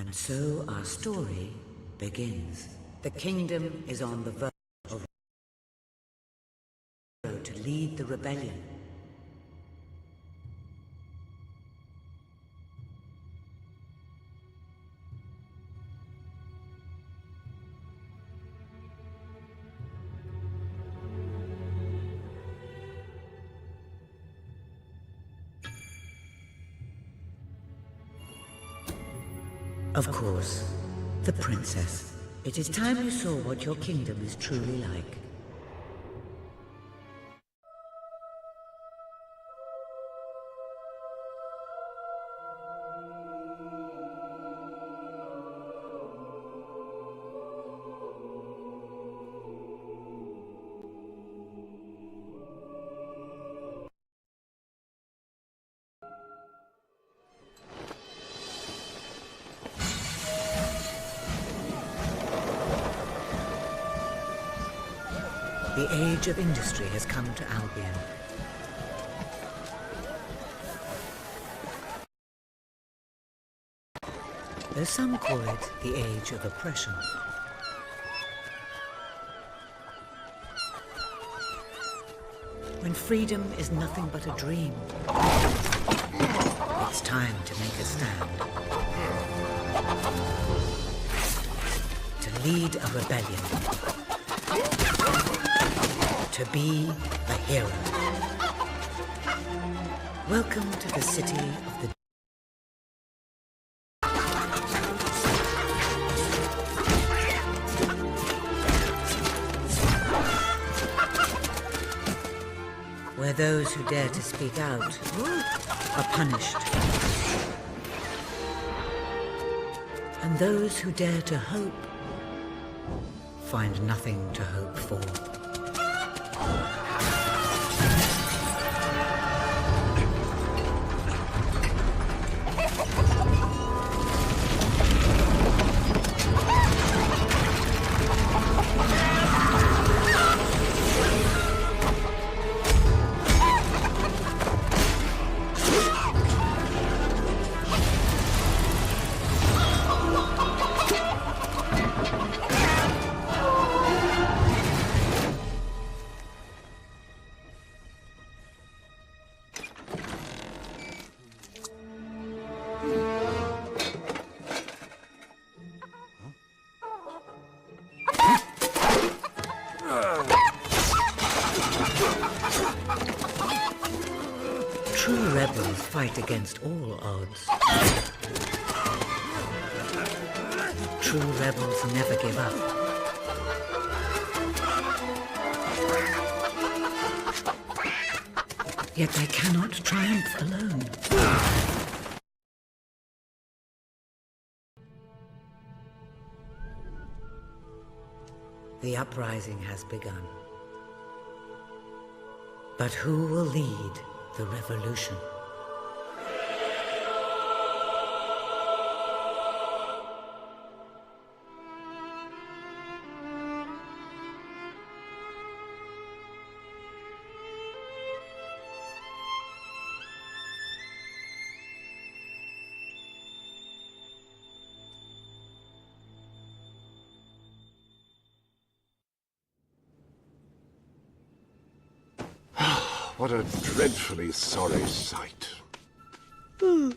And so our story begins. The kingdom is on the verge of to lead the rebellion. Of course, the princess. It is time you saw what your kingdom is truly like. The age of industry has come to Albion. Though some call it the age of oppression. When freedom is nothing but a dream, it's time to make a stand. To lead a rebellion. To be a hero. Welcome to the city of the... where those who dare to speak out are punished. And those who dare to hope find nothing to hope for. True rebels fight against all odds. True rebels never give up. Yet they cannot triumph alone. The uprising has begun. But who will lead the revolution? What a dreadfully sorry sight.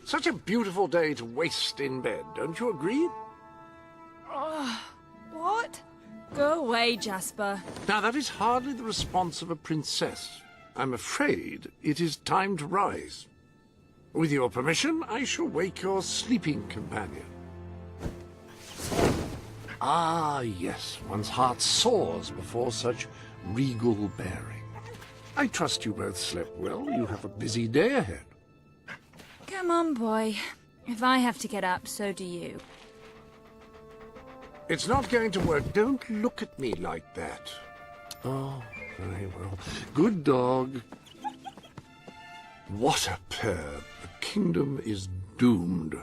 Such a beautiful day to waste in bed, don't you agree? What? Go away, Jasper. Now, that is hardly the response of a princess. I'm afraid it is time to rise. With your permission, I shall wake your sleeping companion. Ah, yes, one's heart soars before such regal bearing. I trust you both slept well. You have a busy day ahead. Come on, boy. If I have to get up, so do you. It's not going to work. Don't look at me like that. Oh, very well. Good dog. What a pair. The kingdom is doomed.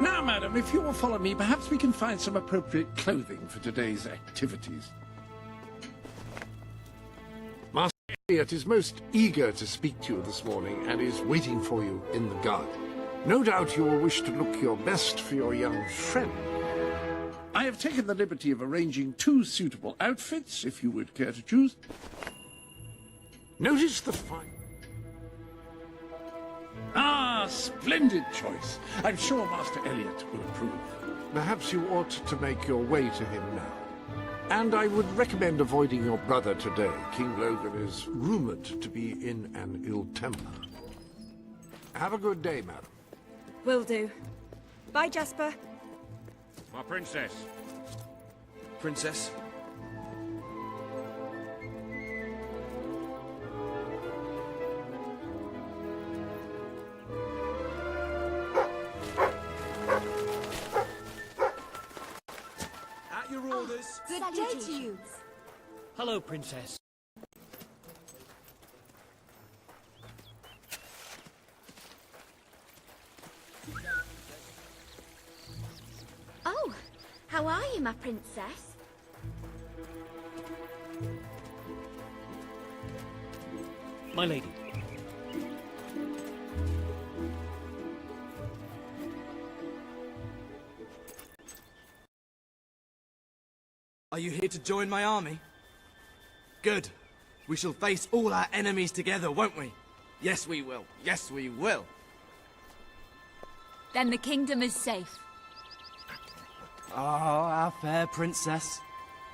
Now, madam, if you will follow me, perhaps we can find some appropriate clothing for today's activities. Master Elliot is most eager to speak to you this morning and is waiting for you in the garden. No doubt you will wish to look your best for your young friend. I have taken the liberty of arranging 2 suitable outfits, if you would care to choose. Notice the fine... Ah, splendid choice. I'm sure Master Elliot will approve. Perhaps you ought to make your way to him now. And I would recommend avoiding your brother today. King Logan is rumored to be in an ill temper. Have a good day, madam. Will do. Bye, Jasper. My princess. Princess? At your orders. Good day to you. Hello, Princess. Oh, how are you, my princess? My lady. Are you here to join my army? Good. We shall face all our enemies together, won't we? Yes, we will. Yes, we will. Then the kingdom is safe. Ah, our fair princess.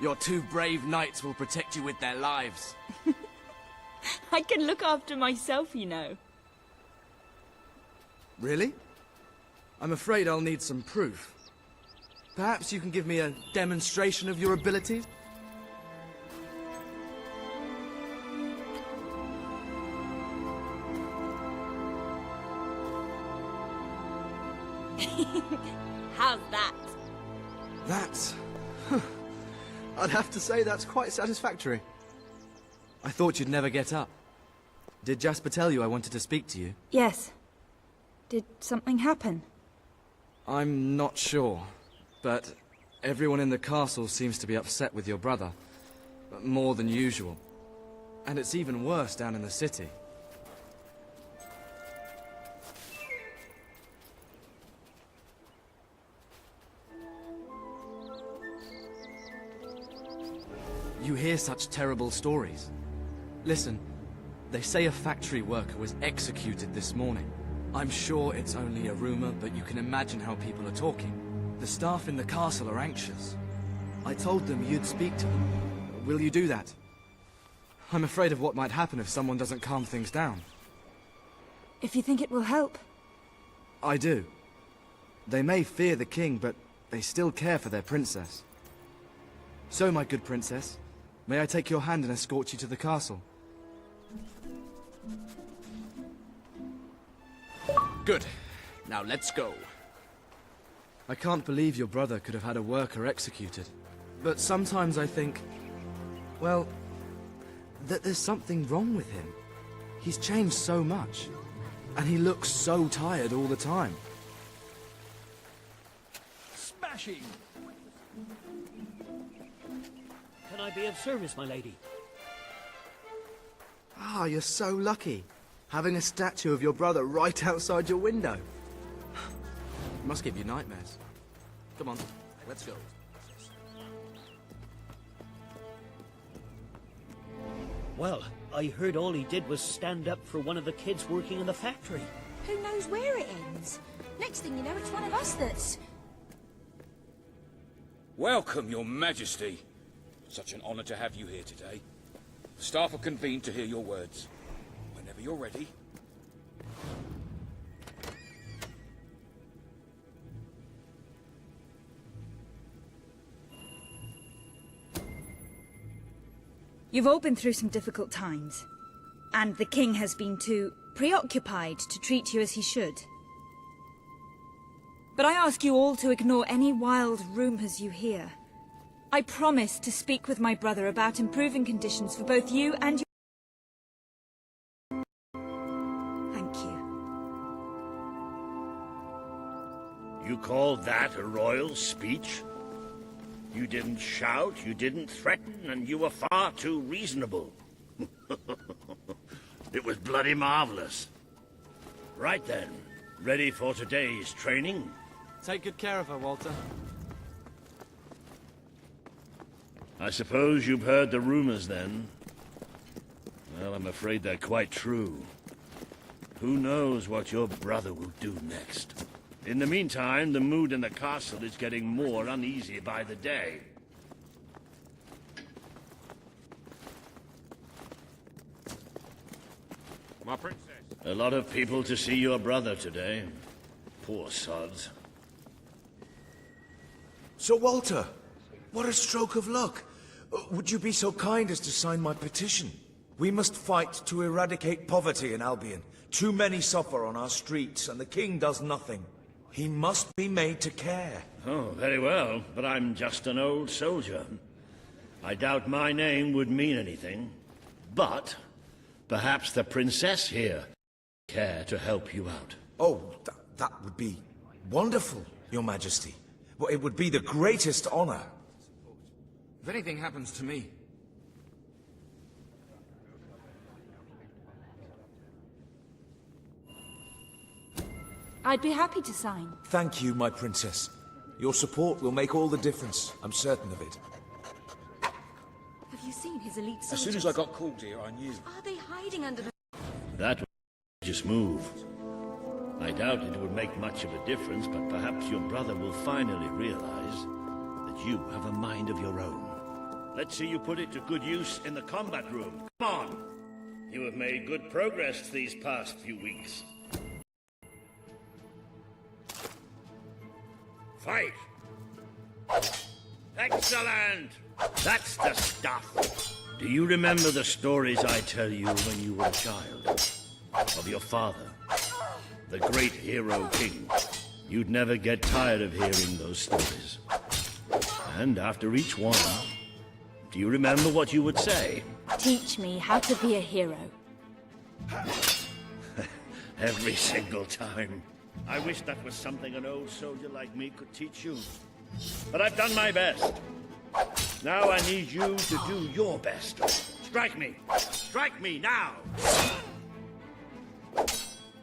Your two brave knights will protect you with their lives. I can look after myself, you know. Really? I'm afraid I'll need some proof. Perhaps you can give me a demonstration of your abilities? How's that? That's... I'd have to say that's quite satisfactory. I thought you'd never get up. Did Jasper tell you I wanted to speak to you? Yes. Did something happen? I'm not sure, but everyone in the castle seems to be upset with your brother. More than usual. And it's even worse down in the city. You hear such terrible stories. Listen, they say a factory worker was executed this morning. I'm sure it's only a rumor, but you can imagine how people are talking. The staff in the castle are anxious. I told them you'd speak to them. Will you do that? I'm afraid of what might happen if someone doesn't calm things down. If you think it will help. I do. They may fear the king, but they still care for their princess. So, my good princess, may I take your hand and escort you to the castle? Good. Now let's go. I can't believe your brother could have had a worker executed. But sometimes I think, well, that there's something wrong with him. He's changed so much. And he looks so tired all the time. Smashing! Can I be of service, my lady? Ah, you're so lucky. Having a statue of your brother right outside your window. Must give you nightmares. Come on, let's go. Well, I heard all he did was stand up for one of the kids working in the factory. Who knows where it ends? Next thing you know, it's one of us that's... Welcome, Your Majesty. Such an honor to have you here today. The staff are convened to hear your words. Whenever you're ready. You've all been through some difficult times. And the king has been too preoccupied to treat you as he should. But I ask you all to ignore any wild rumors you hear. I promise to speak with my brother about improving conditions for both you and your... Thank you. You call that a royal speech? You didn't shout, you didn't threaten, and you were far too reasonable. It was bloody marvelous. Right then, ready for today's training? Take good care of her, Walter. I suppose you've heard the rumors then? Well, I'm afraid they're quite true. Who knows what your brother will do next? In the meantime, the mood in the castle is getting more uneasy by the day. My princess. A lot of people to see your brother today. Poor sods. Sir Walter, what a stroke of luck. Would you be so kind as to sign my petition? We must fight to eradicate poverty in Albion. Too many suffer on our streets, and the king does nothing. He must be made to care. Oh, very well, but I'm just an old soldier. I doubt my name would mean anything, but perhaps the princess here care to help you out. Oh, that would be wonderful, Your Majesty. Well, it would be the greatest honor. If anything happens to me, I'd be happy to sign. Thank you, my princess. Your support will make all the difference. I'm certain of it. Have you seen his elite soldiers? As soon as I got called here, I knew. Are they hiding under the... That was a just move. I doubt it would make much of a difference, but perhaps your brother will finally realize that you have a mind of your own. Let's see you put it to good use in the combat room. Come on! You have made good progress these past few weeks. Fight! Excellent! That's the stuff! Do you remember the stories I tell you when you were a child? Of your father, the great hero king? You'd never get tired of hearing those stories. And after each one, do you remember what you would say? Teach me how to be a hero. Every single time. I wish that was something an old soldier like me could teach you. But I've done my best. Now I need you to do your best. Strike me! Strike me now!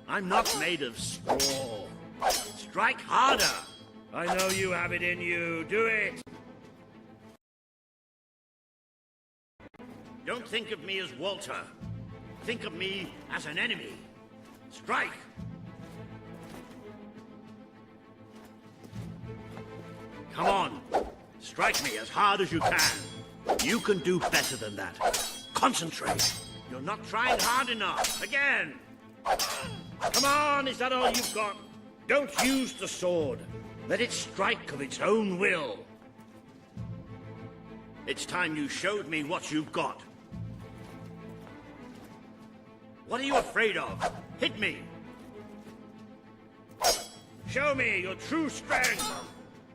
I'm not made of straw. Strike harder! I know you have it in you. Do it! Don't think of me as Walter. Think of me as an enemy. Strike! Come on! Strike me as hard as you can. You can do better than that. Concentrate. You're not trying hard enough. Again! Come on, is that all you've got? Don't use the sword. Let it strike of its own will. It's time you showed me what you've got. What are you afraid of? Hit me! Show me your true strength!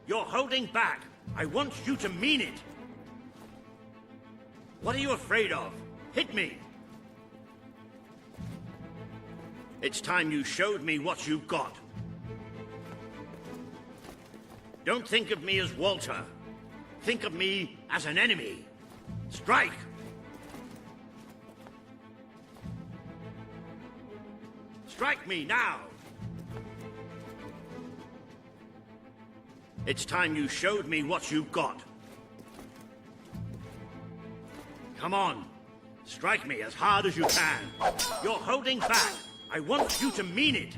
You're holding back. I want you to mean it. What are you afraid of? Hit me! It's time you showed me what you've got. Don't think of me as Walter. Think of me as an enemy. Strike! Strike me now! It's time you showed me what you've got. Come on. Strike me as hard as you can. You're holding back. I want you to mean it.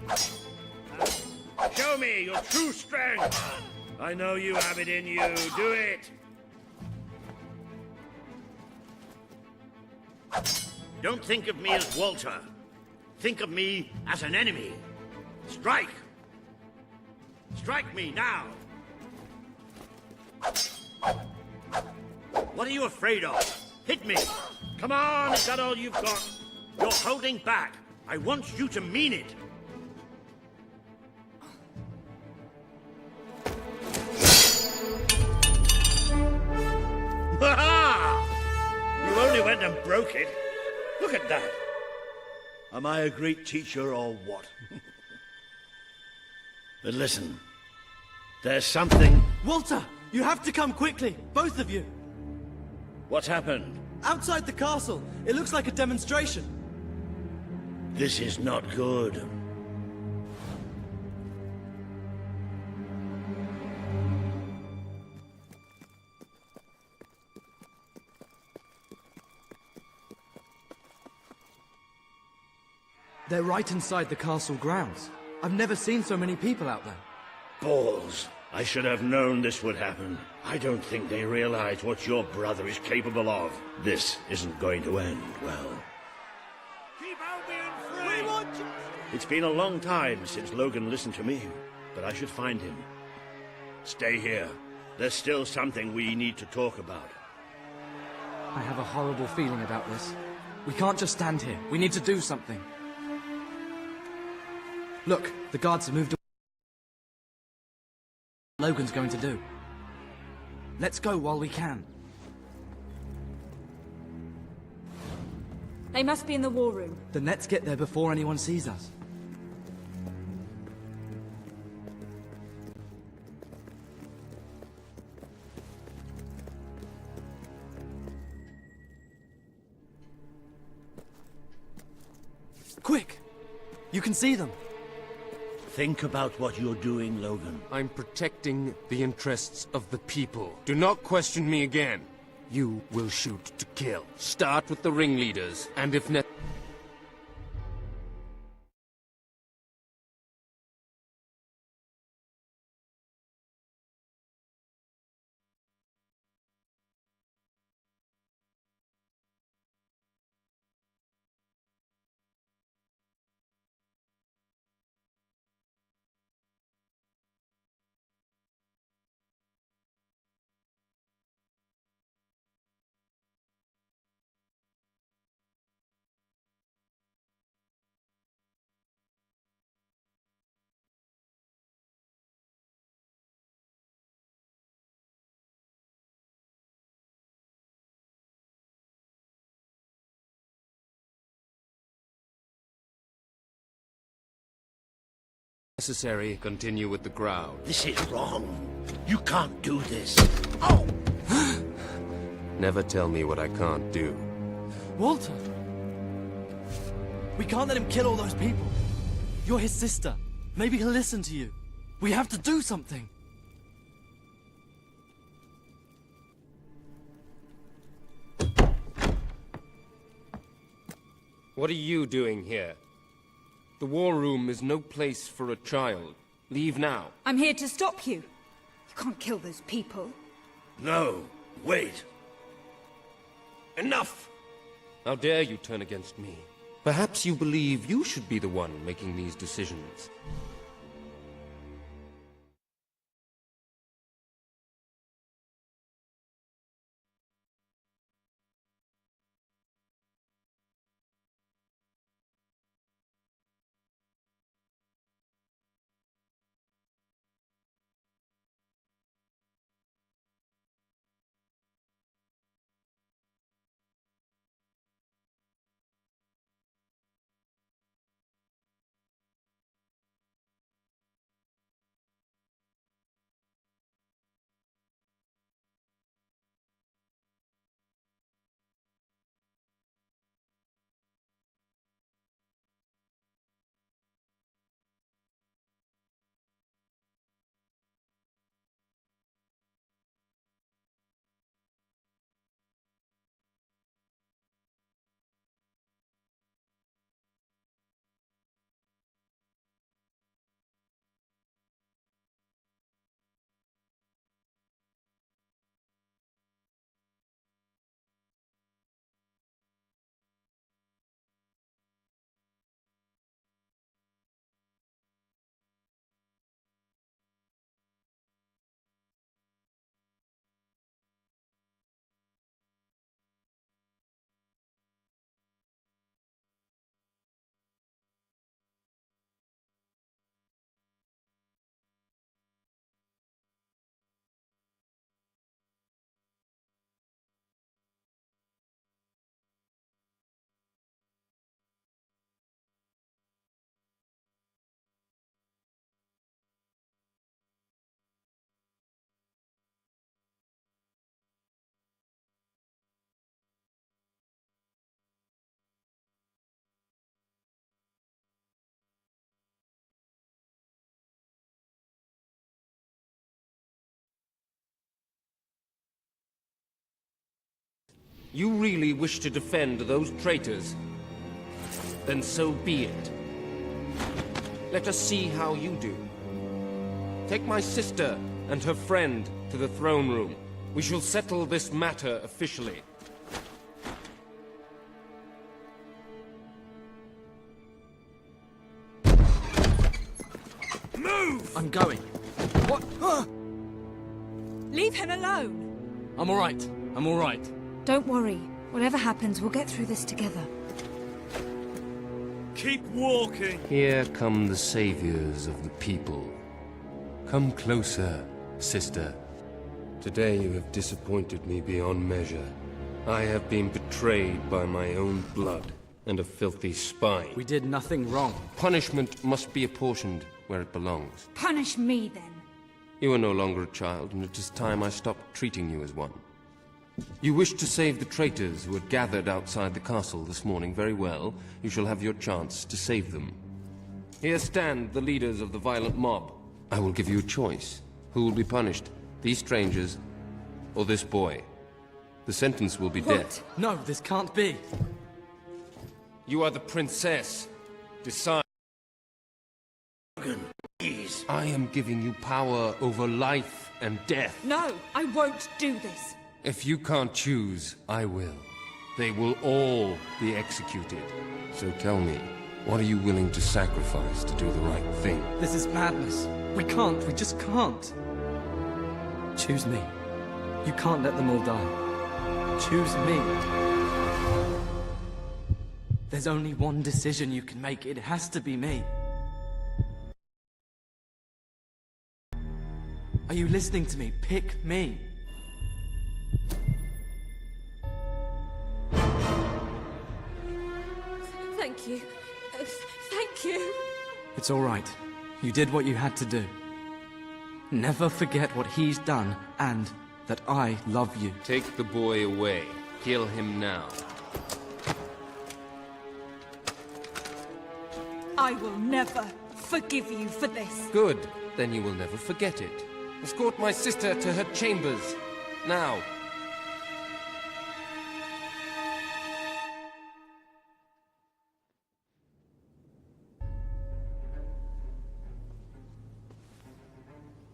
Show me your true strength. I know you have it in you. Do it. Don't think of me as Walter. Think of me as an enemy. Strike! Strike me now! What are you afraid of? Hit me! Come on, is that all you've got? You're holding back. I want you to mean it. Ha-ha! You only went and broke it. Look at that. Am I a great teacher or what? But listen, there's something... Walter! You have to come quickly, both of you. What's happened? Outside the castle. It looks like a demonstration. This is not good. They're right inside the castle grounds. I've never seen so many people out there. Balls. I should have known this would happen. I don't think they realize what your brother is capable of. This isn't going to end well. Keep Albion free! We want you It's been a long time since Logan listened to me, but I should find him. Stay here. There's still something we need to talk about. I have a horrible feeling about this. We can't just stand here. We need to do something. Look, the guards have moved away. What Logan's going to do. Let's go while we can. They must be in the war room. Then let's get there before anyone sees us. Quick! You can see them. Think about what you're doing, Logan. I'm protecting the interests of the people. Do not question me again. You will shoot to kill. Start with the ringleaders, and if necessary... continue with the crowd. This is wrong. You can't do this. Oh! Never tell me what I can't do. Walter! We can't let him kill all those people. You're his sister. Maybe he'll listen to you. We have to do something. What are you doing here? The war room is no place for a child. Leave now. I'm here to stop you. You can't kill those people. No, wait. Enough! How dare you turn against me? Perhaps you believe you should be the one making these decisions. You really wish to defend those traitors? Then so be it. Let us see how you do. Take my sister and her friend to the throne room. We shall settle this matter officially. I'm going. What? Leave him alone! I'm alright. I'm alright. Don't worry. Whatever happens, we'll get through this together. Keep walking. Here come the saviors of the people. Come closer, sister. Today you have disappointed me beyond measure. I have been betrayed by my own blood and a filthy spine. We did nothing wrong. Punishment must be apportioned where it belongs. Punish me, then. You are no longer a child, and it is time I stopped treating you as one. You wish to save the traitors who had gathered outside the castle this morning. Very well. You shall have your chance to save them. Here stand the leaders of the violent mob. I will give you a choice. Who will be punished? These strangers, or this boy? The sentence will be death. No, this can't be. You are the princess. Decide. Please. I am giving you power over life and death. No, I won't do this. If you can't choose, I will. They will all be executed. So tell me, what are you willing to sacrifice to do the right thing? This is madness. We just can't. Choose me. You can't let them all die. Choose me. There's only one decision you can make. It has to be me. Are you listening to me? Pick me. Thank you. Thank you. It's all right. You did what you had to do. Never forget what he's done, and that I love you. Take the boy away. Kill him now. I will never forgive you for this. Good. Then you will never forget it. Escort my sister to her chambers. Now.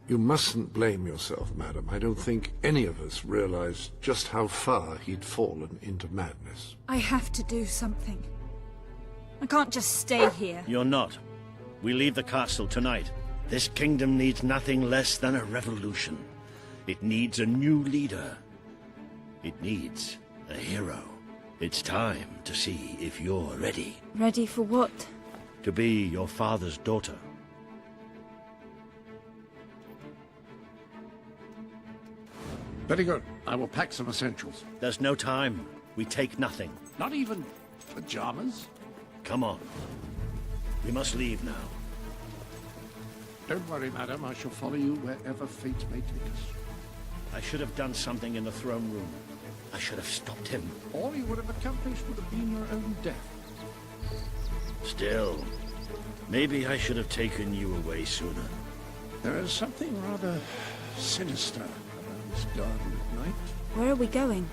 You mustn't blame yourself, madam. I don't think any of us realized just how far he'd fallen into madness. I have to do something. I can't just stay here. You're not. We leave the castle tonight. This kingdom needs nothing less than a revolution. It needs a new leader. It needs a hero. It's time to see if you're ready. Ready for what? To be your father's daughter. Very good. I will pack some essentials. There's no time. We take nothing. Not even pajamas? Come on. We must leave now. Don't worry, madam. I shall follow you wherever fate may take us. I should have done something in the throne room. I should have stopped him. All you would have accomplished would have been your own death. Still, maybe I should have taken you away sooner. There is something rather sinister around this garden at night. Where are we going?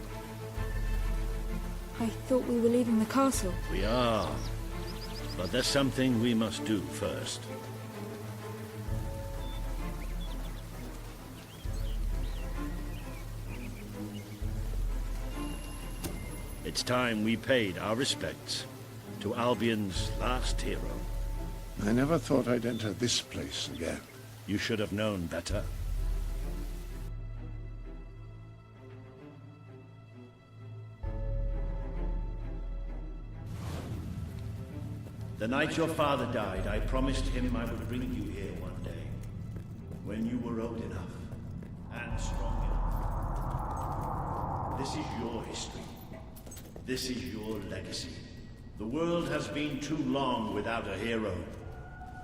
I thought we were leaving the castle. We are. But there's something we must do first. It's time we paid our respects to Albion's last hero. I never thought I'd enter this place again. You should have known better. The night your father died, I promised him I would bring you here one day. When you were old enough and strong enough. This is your history. This is your legacy. The world has been too long without a hero,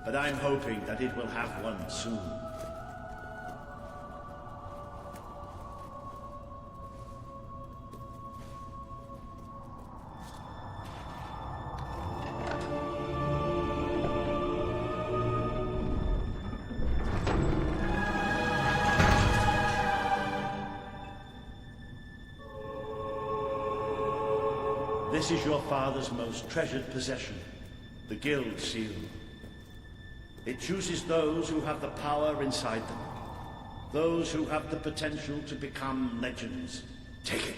but I'm hoping that it will have one soon. This is your father's most treasured possession, the Guild Seal. It chooses those who have the power inside them, those who have the potential to become legends. Take it.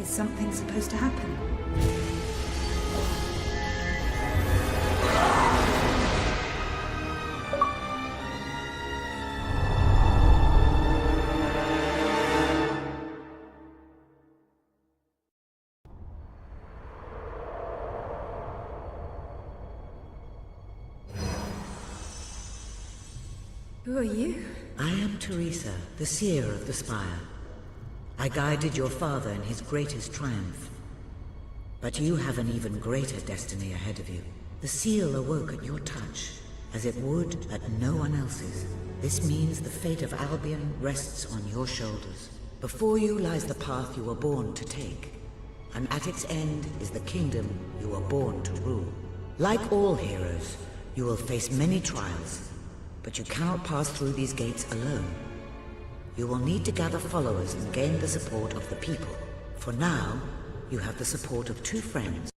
something supposed to happen? Who are you? I am Teresa, the seer of the spire. I guided your father in his greatest triumph. But you have an even greater destiny ahead of you. The seal awoke at your touch, as it would at no one else's. This means the fate of Albion rests on your shoulders. Before you lies the path you were born to take, and at its end is the kingdom you were born to rule. Like all heroes, you will face many trials, but you cannot pass through these gates alone. You will need to gather followers and gain the support of the people. For now, you have the support of 2 friends.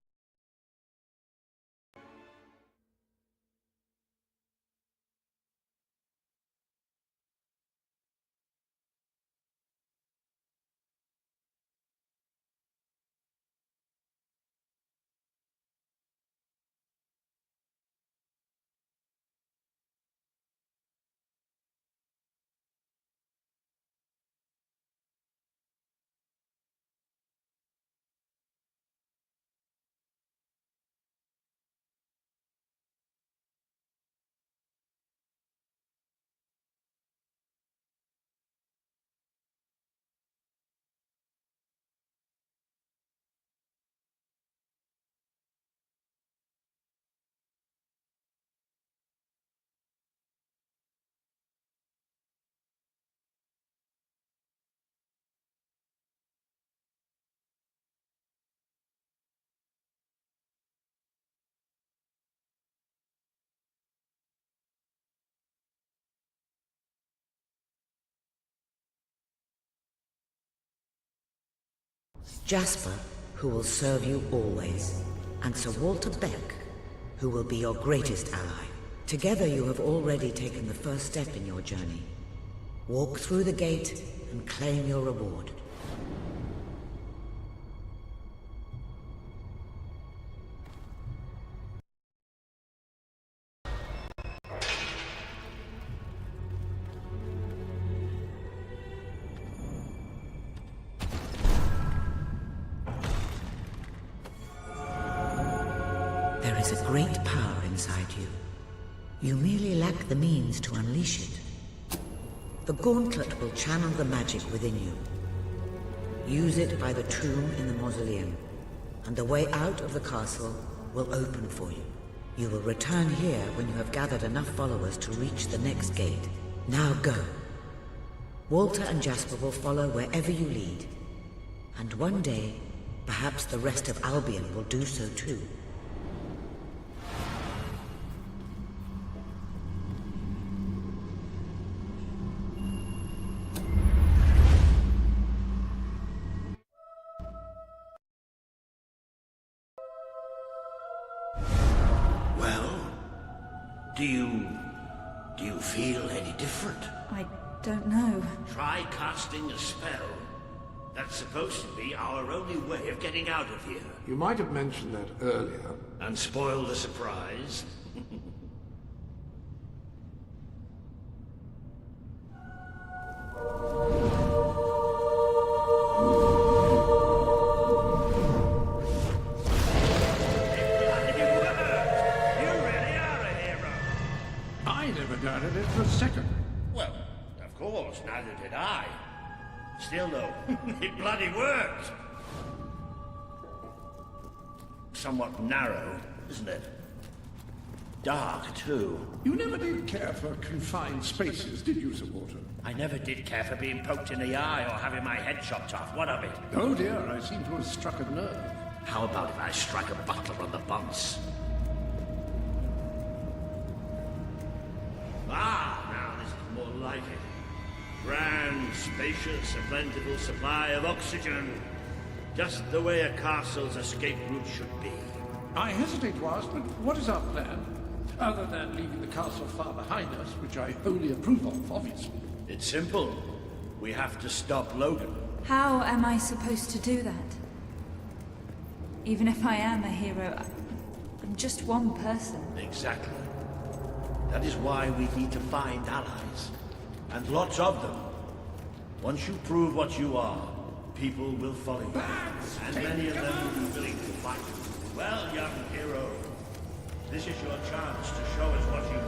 Jasper, who will serve you always, and Sir Walter Beck, who will be your greatest ally. Together you have already taken the first step in your journey. Walk through the gate and claim your reward. There is a great power inside you. You merely lack the means to unleash it. The gauntlet will channel the magic within you. Use it by the tomb in the mausoleum, and the way out of the castle will open for you. You will return here when you have gathered enough followers to reach the next gate. Now go. Walter and Jasper will follow wherever you lead. And one day, perhaps the rest of Albion will do so too. Do you feel any different? I don't know. Try casting a spell. That's supposed to be our only way of getting out of here. You might have mentioned that earlier. And spoil the surprise. Doubted it for a second. Well, of course, neither did I. Still, though, it bloody worked. Somewhat narrow, isn't it? Dark, too. You never did care for confined spaces, did you, Sir Walter? I never did care for being poked in the eye or having my head chopped off. What of it? Oh dear, I seem to have struck a nerve. How about if I strike a butler on the bunce? Ah, now this is more like it. Grand, spacious, a plentiful supply of oxygen. Just the way a castle's escape route should be. I hesitate to ask, but what is our plan? Other than leaving the castle far behind us, which I wholly approve of, obviously. It's simple. We have to stop Logan. How am I supposed to do that? Even if I am a hero, I'm just one person. Exactly. That is why we need to find allies. And lots of them. Once you prove what you are, people will follow you. And many of them will be willing to fight. Well, young hero, this is your chance to show us what you...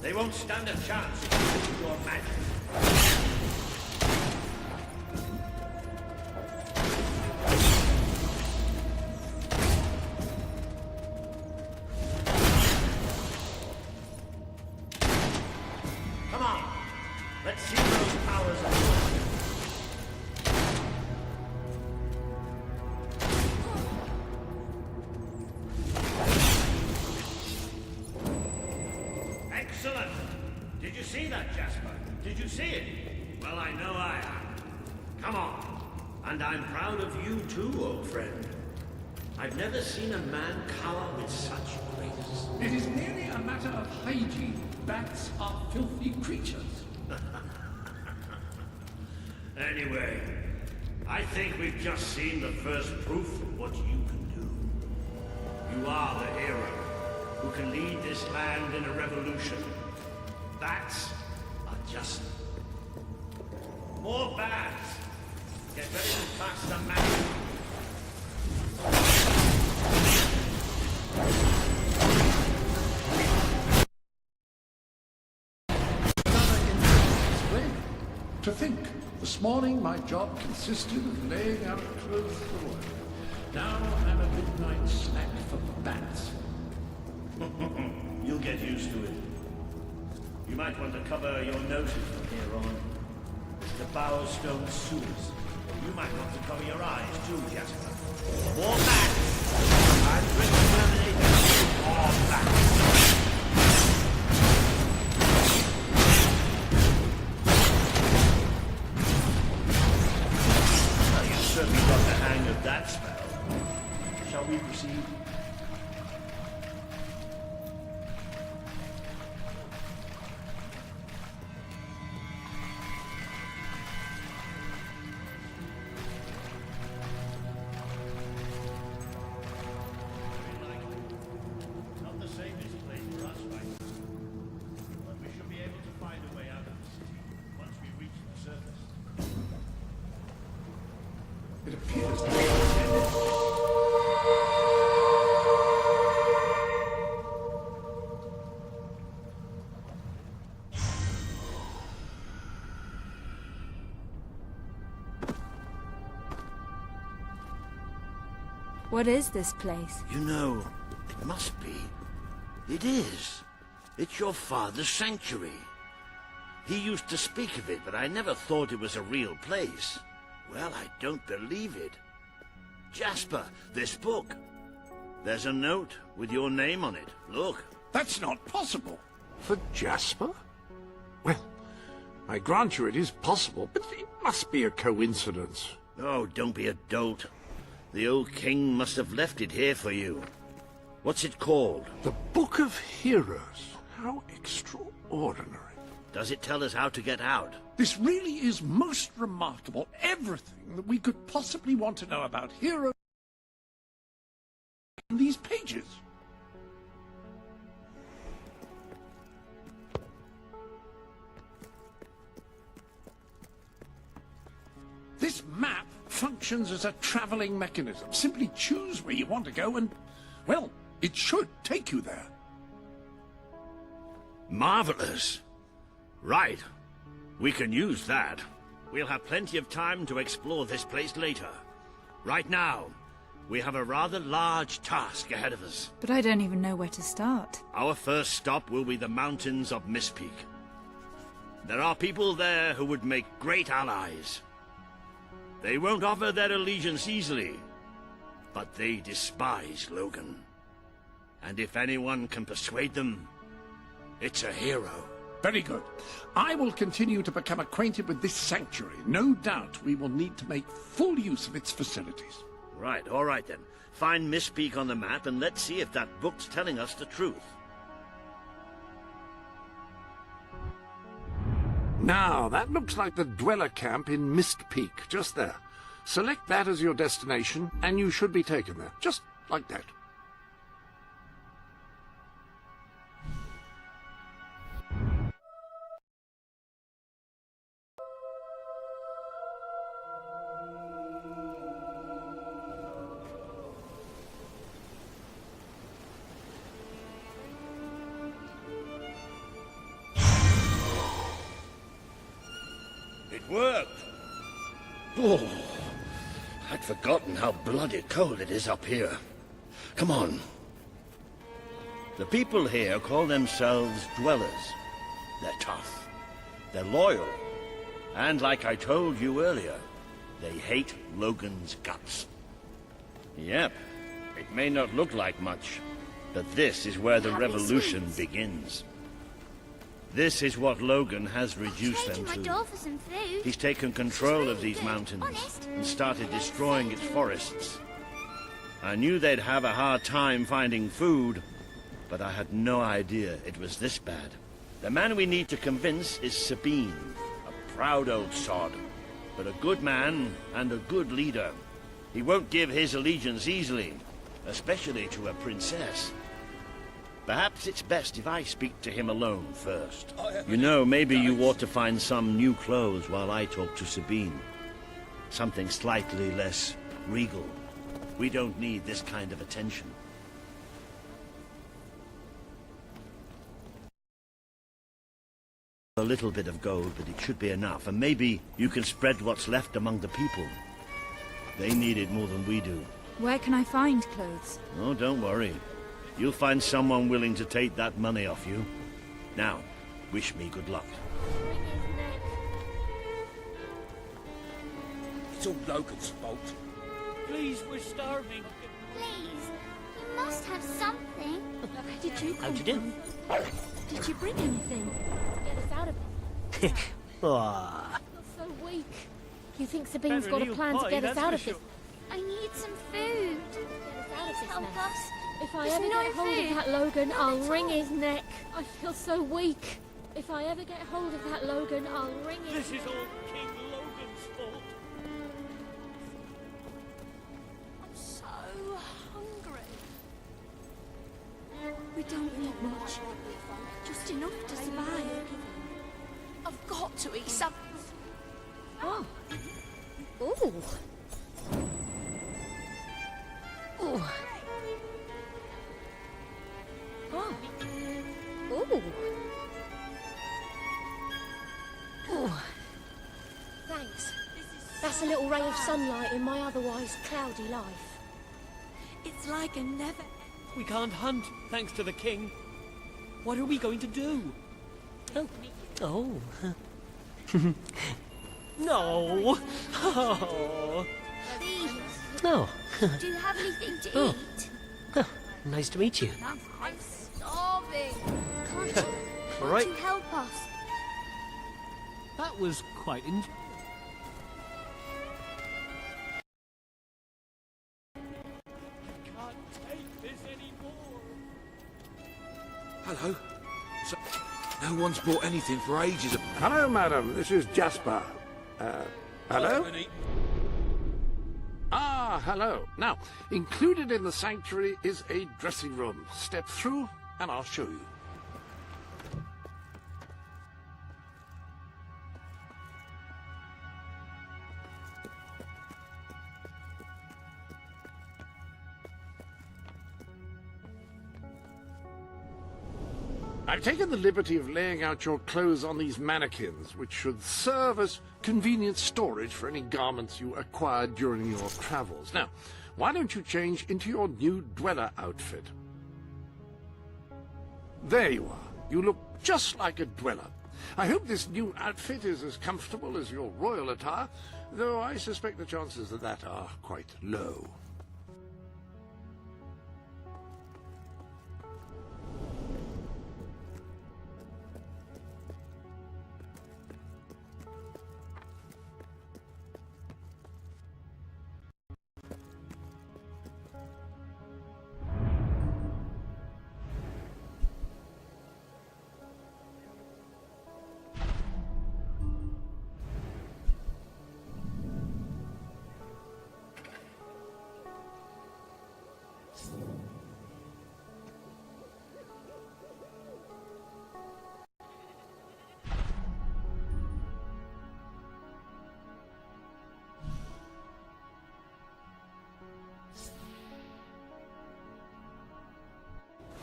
They won't stand a chance against your magic. Come on, let's see those powers of yours. Excellent! Did you see that, Jasper? Did you see it? Well, I know I am. Come on. And I'm proud of you too, old friend. I've never seen a man cower with such grace. It is merely a matter of hygiene. Bats are filthy creatures. Anyway, I think we've just seen the first proof of what you can do. You are the hero who can lead this land in a revolution. Bats are just more bats. Get ready to pass the magic. To think, this morning my job consisted of laying out clothes for work. Now I'm a midnight snack for bats. You'll get used to it. You might want to cover your noses from here on. Mr. Bowerstone sewers. You might want to cover your eyes too, Jasper. More bats! I'm going to terminate more bats! Well, you've certainly got the hang of that spell. Shall we proceed? Not the safest place for us right now. But we should be able to find a way out of the city once we reach the surface. It appears to What is this place? You know, it must be. It is. It's your father's sanctuary. He used to speak of it, but I never thought it was a real place. Well, I don't believe it. Jasper, this book. There's a note with your name on it. Look. That's not possible. For Jasper? Well, I grant you it is possible, but it must be a coincidence. Oh, don't be a dolt. The old king must have left it here for you. What's it called? The Book of Heroes. How extraordinary. Does it tell us how to get out? This really is most remarkable. Everything that we could possibly want to know about heroes in these pages. This map functions as a traveling mechanism. Simply choose where you want to go and, well, it should take you there. Marvelous. Right. We can use that. We'll have plenty of time to explore this place later. Right now, We have a rather large task ahead of us. But I don't even know where to start. Our first stop will be the mountains of Mistpeak. There are people there who would make great allies. They won't offer their allegiance easily, but they despise Logan. And if anyone can persuade them, it's a hero. Very good. I will continue to become acquainted with this sanctuary. No doubt we will need to make full use of its facilities. Right, all right then. Find Mistpeak on the map and let's see if that book's telling us the truth. Now, that looks like the Dweller camp in Mistpeak, just there. Select that as your destination, and you should be taken there, just like that. It worked! Oh, I'd forgotten how bloody cold it is up here. Come on. The people here call themselves Dwellers. They're tough. They're loyal. And like I told you earlier, they hate Logan's guts. Yep, it may not look like much, but this is where the revolution begins. This is what Logan has reduced them to. He's taken control of these mountains and started destroying its forests. I knew they'd have a hard time finding food, but I had no idea it was this bad. The man we need to convince is Sabine, a proud old sod, but a good man and a good leader. He won't give his allegiance easily, especially to a princess. Perhaps it's best if I speak to him alone first. You know, maybe you ought to find some new clothes while I talk to Sabine. Something slightly less regal. We don't need this kind of attention. A little bit of gold, but it should be enough. And maybe you can spread what's left among the people. They need it more than we do. Where can I find clothes? Oh, don't worry. You'll find someone willing to take that money off you. Now, wish me good luck. It's all Logan's fault. Please, we're starving. Please, you must have something. Where did you come How'd you do? from? Did you bring anything? Get us out of it. You're so weak. You think Sabine's got a plan to get us out of this? I need some food. Get us out of this Help mess. us. If I There's ever no get hold food. of that Logan, None I'll at wring all. his neck. I feel so weak. If I ever get hold of that Logan, I'll wring his This is all King Logan's fault. I'm so hungry. We don't need much. Just enough to survive. I've got to eat something. Oh. Ooh. Ooh. Oh. Ooh. Ooh. Thanks. That's a little ray of sunlight in my otherwise cloudy life. It's like a never... We can't hunt, thanks to the king. What are we going to do? Oh. No. Oh. Please, No. do you have anything to Oh. eat? Nice to meet you. I'm starving. Can't you, All right. you help us? That was quite Can't take this anymore. Hello? So, no one's bought anything for ages. Hello, madam. This is Jasper. Hello? Ah, hello. Now, included in the sanctuary is a dressing room. Step through, and I'll show you. I've taken the liberty of laying out your clothes on these mannequins, which should serve as convenient storage for any garments you acquired during your travels. Now, Why don't you change into your new dweller outfit? There you are. You look just like a dweller. I hope this new outfit is as comfortable as your royal attire, though I suspect the chances of that are quite low.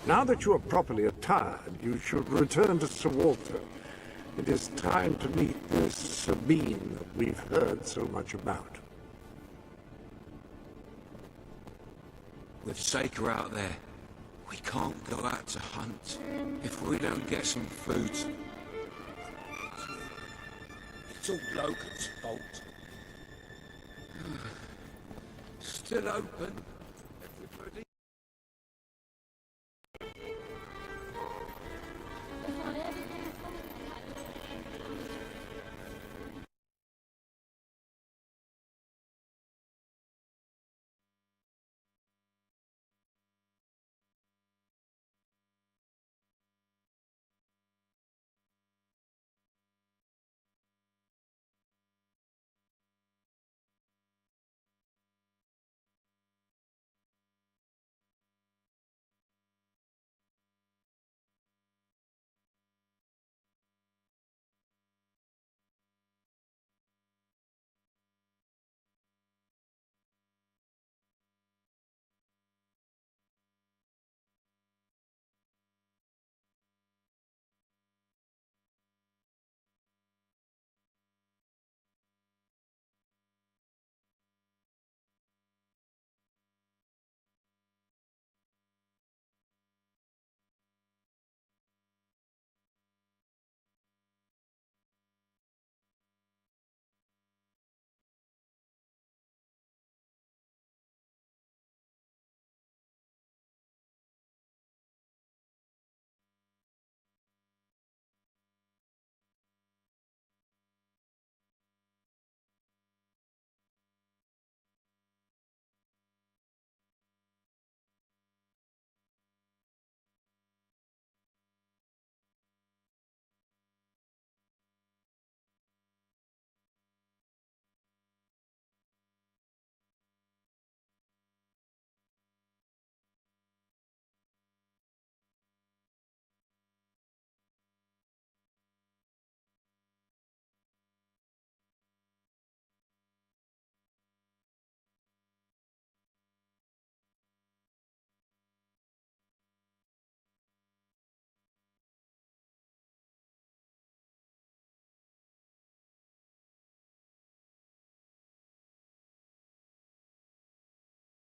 Now that you are properly attired, you should return to Sir Walter. It is time to meet this Sabine that we've heard so much about. With Saker out there, we can't go out to hunt if we don't get some food. It's all Logan's fault. Still open.